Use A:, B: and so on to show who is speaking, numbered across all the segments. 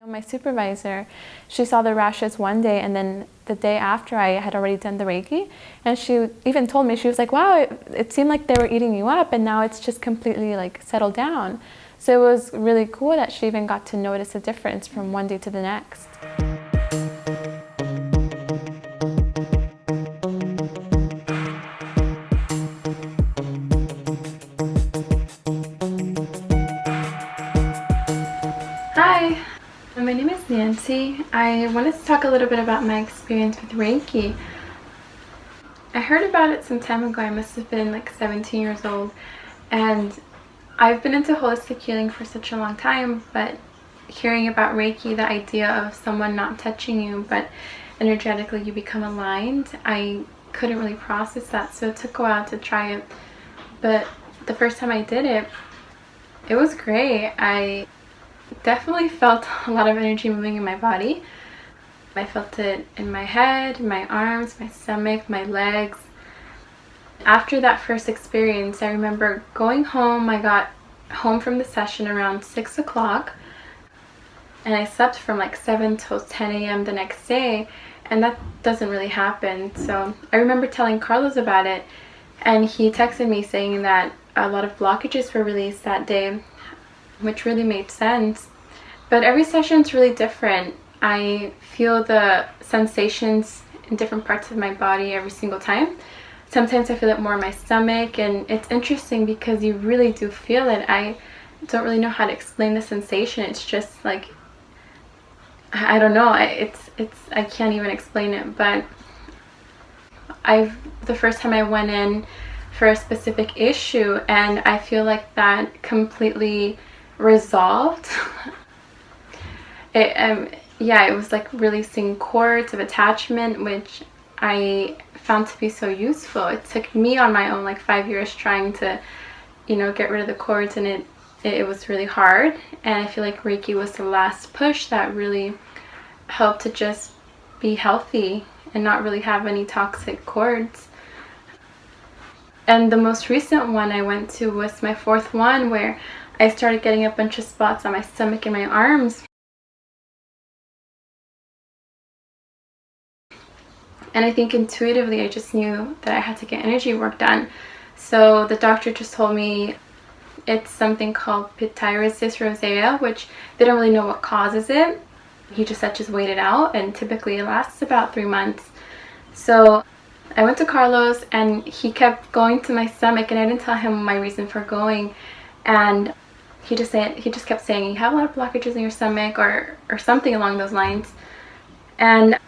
A: My supervisor, she saw the rashes one day, and then the day after I had already done the Reiki, and she even told me, she was like, wow, it seemed like they were eating you up, and now it's just completely like settled down. So it was really cool that she even got to notice a difference from one day to the next. Hi, my name is Nancy. I wanted to talk a little bit about my experience with Reiki. I heard about it some time ago. I must have been like 17 years old, and I've been into holistic healing for such a long time, but hearing about Reiki, the idea of someone not touching you but energetically you become aligned, I couldn't really process that, so it took a while to try it. But the first time I did it, it was great. I definitely felt a lot of energy moving in my body. I felt it in my head, my arms, my stomach, my legs. After that first experience, I remember going home. I got home from the session around 6 o'clock, and I slept from like 7 till 10 a.m. the next day, and that doesn't really happen. So I remember telling Carlos about it, and he texted me saying that a lot of blockages were released that day, which really made sense. But every session is really different. I feel the sensations in different parts of my body every single time. Sometimes I feel it more in my stomach, and it's interesting because you really do feel it. I don't really know how to explain the sensation. It's just like, I don't know, I can't even explain it. But the first time I went in for a specific issue, and I feel like that completely resolved. It was like releasing cords of attachment, which I found to be so useful. It took me on my own like 5 years trying to, get rid of the cords, and it was really hard. And I feel like Reiki was the last push that really helped to just be healthy and not really have any toxic cords. And the most recent one I went to was my fourth one, where I started getting a bunch of spots on my stomach and my arms. And I think intuitively I just knew that I had to get energy work done. So the doctor just told me it's something called pityriasis rosea, which they don't really know what causes it. He just said just wait it out, and typically it lasts about 3 months. So I went to Carlos, and he kept going to my stomach, and I didn't tell him my reason for going. And he just kept saying, you have a lot of blockages in your stomach, or something along those lines. And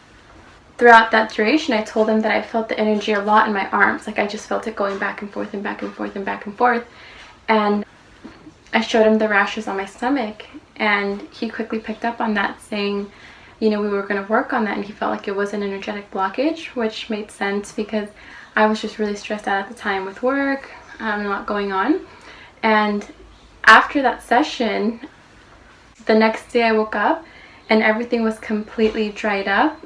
A: throughout that duration, I told him that I felt the energy a lot in my arms. Like I just felt it going back and forth and back and forth and back and forth. And I showed him the rashes on my stomach, and he quickly picked up on that, saying, we were going to work on that. And he felt like it was an energetic blockage, which made sense because I was just really stressed out at the time with work, a lot going on. And after that session, the next day I woke up and everything was completely dried up.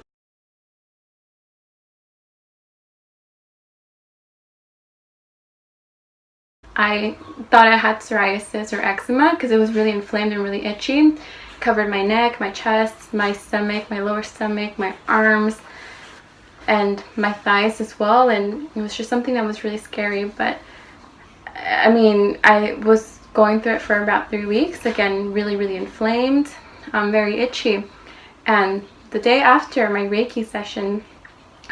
A: I thought I had psoriasis or eczema because it was really inflamed and really itchy. It covered my neck, my chest, my stomach, my lower stomach, my arms, and my thighs as well. And it was just something that was really scary. But I mean, I was going through it for about 3 weeks. Again, really, really inflamed, very itchy. And the day after my Reiki session,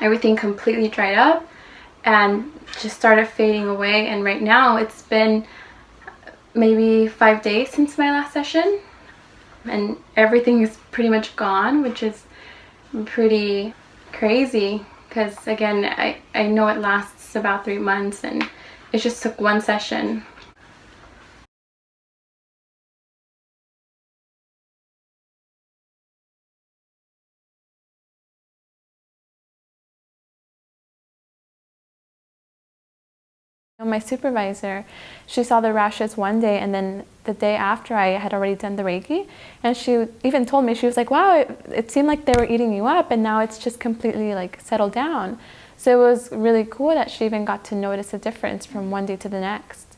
A: everything completely dried up and just started fading away. And right now it's been maybe 5 days since my last session, and everything is pretty much gone, which is pretty crazy because again, I know it lasts about 3 months, and it just took one session. My supervisor, she saw the rashes one day, and then the day after I had already done the Reiki, and she even told me, she was like, wow, it seemed like they were eating you up, and now it's just completely like settled down. So it was really cool that she even got to notice a difference from one day to the next.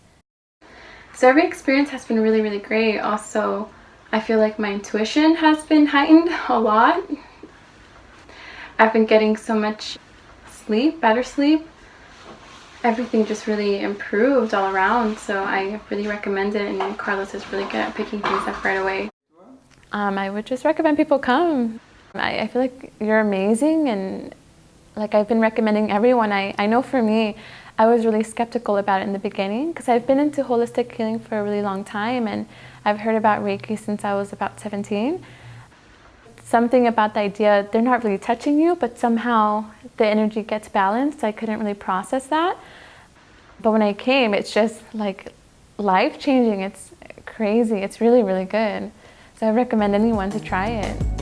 A: So every experience has been really, really great. Also, I feel like my intuition has been heightened a lot. I've been getting so much sleep, better sleep. Everything just really improved all around, so I really recommend it, and Carlos is really good at picking things up right away. I would just recommend people come. I feel like you're amazing, and like I've been recommending everyone. I know for me, I was really skeptical about it in the beginning because I've been into holistic healing for a really long time, and I've heard about Reiki since I was about 17. Something about the idea, they're not really touching you, but somehow the energy gets balanced. I couldn't really process that. But when I came, it's just like life-changing. It's crazy. It's really, really good. So I recommend anyone to try it.